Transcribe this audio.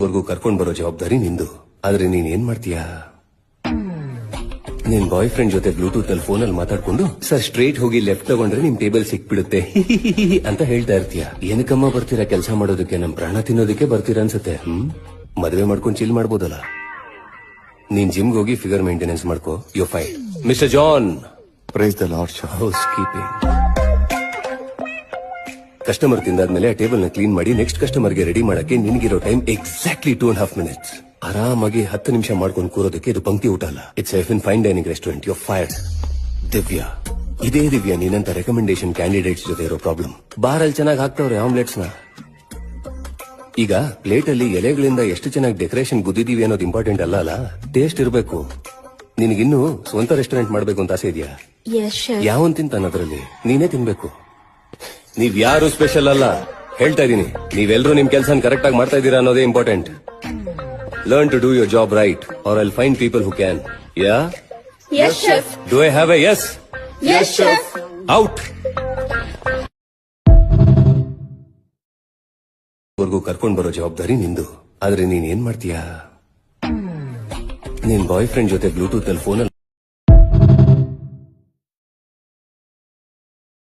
ವರ್ಗೂ ಕರ್ಕೊಂಡ್ ಬರೋ ಜವಾಬ್ದಾರಿ ನಿಂದು. ಆದ್ರೆ ನೀನ್ ಏನ್ ಮಾಡ್ತೀಯಾ, ನಿನ್ ಬಾಯ್ ಫ್ರೆಂಡ್ ಜೊತೆ ಬ್ಲೂಟೂತ್ ಅಲ್ಲಿ ಫೋನ್ ಅಲ್ಲಿ ಮಾತಾಡ್ಕೊಂಡು ಸರ್ ಸ್ಟ್ರೇಟ್ ಹೋಗಿ ಲೆಫ್ಟ್ ತಗೊಂಡ್ರೆ ನಿಮ್ ಟೇಬಲ್ ಸಿಕ್ಬಿಡುತ್ತೆ ಅಂತ ಹೇಳ್ತಾ ಇರ್ತೀಯ. ಏನಕ್ಕಮ್ಮ ಬರ್ತೀರಾ ಕೆಲಸ ಮಾಡೋದಕ್ಕೆ, ನಮ್ ಪ್ರಾಣ ತಿನ್ನೋದಕ್ಕೆ ಬರ್ತೀರಾ ಅನ್ಸುತ್ತೆ. ಮದುವೆ ಮಾಡ್ಕೊಂಡು ಚಿಲ್ ಮಾಡ್ಬೋದಲ್ಲ. ನೀನ್ ಜಿಮ್ಗೆ ಹೋಗಿ ಫಿಗರ್ ಮೇಂಟೆನೆನ್ಸ್ ಮಾಡ್ಕೋ, you fine. Mister John, praise the lord. House keeping. Customer ತಿಂದಾದ್ಮೇಲೆ ಆ ಟೇಬಲ್ ನ ಕ್ಲೀನ್ ಮಾಡಿ ನೆಕ್ಸ್ಟ್ ಕಸ್ಟಮರ್ ಗೆ ರೆಡಿ ಮಾಡಕ್ಕೆ ನಿನ್ಗಿರೋ ಟೈಮ್ ಎಕ್ಸಾಕ್ಟ್ಲಿ 2.5 minutes. ಆರಾಮಾಗಿ 10 ನಿಮಿಷ ಮಾಡ್ಕೊಂಡು ಕೂರೋದಕ್ಕೆ ಇದು ಪಂಕ್ತಿ ಊಟ ಅಲ್ಲ. It's safe in fine dining restaurant. You fired. Divya, ಇದೇ ದಿವ್ಯಾ ನೀನಂತ ರೆಕಮೆಂಡೇಶನ್ ಕ್ಯಾಂಡಿಡೇಟ್ಸ್ ಜೊತೆ ಇರೋ ಪ್ರಾಬ್ಲಮ್. ಬಾರ್ ಅಲ್ಲಿ ಚೆನ್ನಾಗಿ ಹಾಕ್ತವ್ರೆ ಆಮ್ಲೆಟ್ಸ್ ನ. ಈಗ ಪ್ಲೇಟ್ ಅಲ್ಲಿ ಎಲೆಗಳಿಂದ ಎಷ್ಟು ಚೆನ್ನಾಗಿ ಡೆಕೋರೇಷನ್ ಗುದ್ದಿದೀವಿ ಅನ್ನೋದು ಇಂಪಾರ್ಟೆಂಟ್ ಅಲ್ಲ ಅಲ್ಲ, ಟೇಸ್ಟ್ ಇರಬೇಕು. ನಿನಗಿನ್ನು ಸ್ವಂತ ರೆಸ್ಟೋರೆಂಟ್ ಮಾಡ್ಬೇಕು ಅಂತ ಆಸೆ ಇದೆಯಾ? ಯಾವನ್ ತಿಂತಾನ ಅದರಲ್ಲಿ, ನೀನೇ ತಿನ್ಬೇಕು. ನೀವ್ ಯಾರು ಸ್ಪೆಷಲ್ ಅಲ್ಲ, ಹೇಳ್ತಾ ಇದೀನಿ. ನೀವೆಲ್ಲರೂ ನಿಮ್ ಕೆಲಸ ಕರೆಕ್ಟ್ ಆಗಿ ಮಾಡ್ತಾ ಇದ್ದೀರಾ ಅನ್ನೋದೇ important. Learn to do your job right or I'll find people who can. Yeah? Yes, chef. Do I have a yes? Yes, chef. Out. ವರ್ಗೂ ಕರ್ಕೊಂಡ್ ಬರೋ ಜವಾಬ್ದಾರಿ ನಿಂದು. ಆದ್ರೆ ನೀನ್ ಏನ್ ಮಾಡ್ತೀಯಾ, ನಿನ್ ಬಾಯ್ ಫ್ರೆಂಡ್ ಜೊತೆ ಬ್ಲೂಟೂತ್ ಅಲ್ಲಿ ಫೋನ್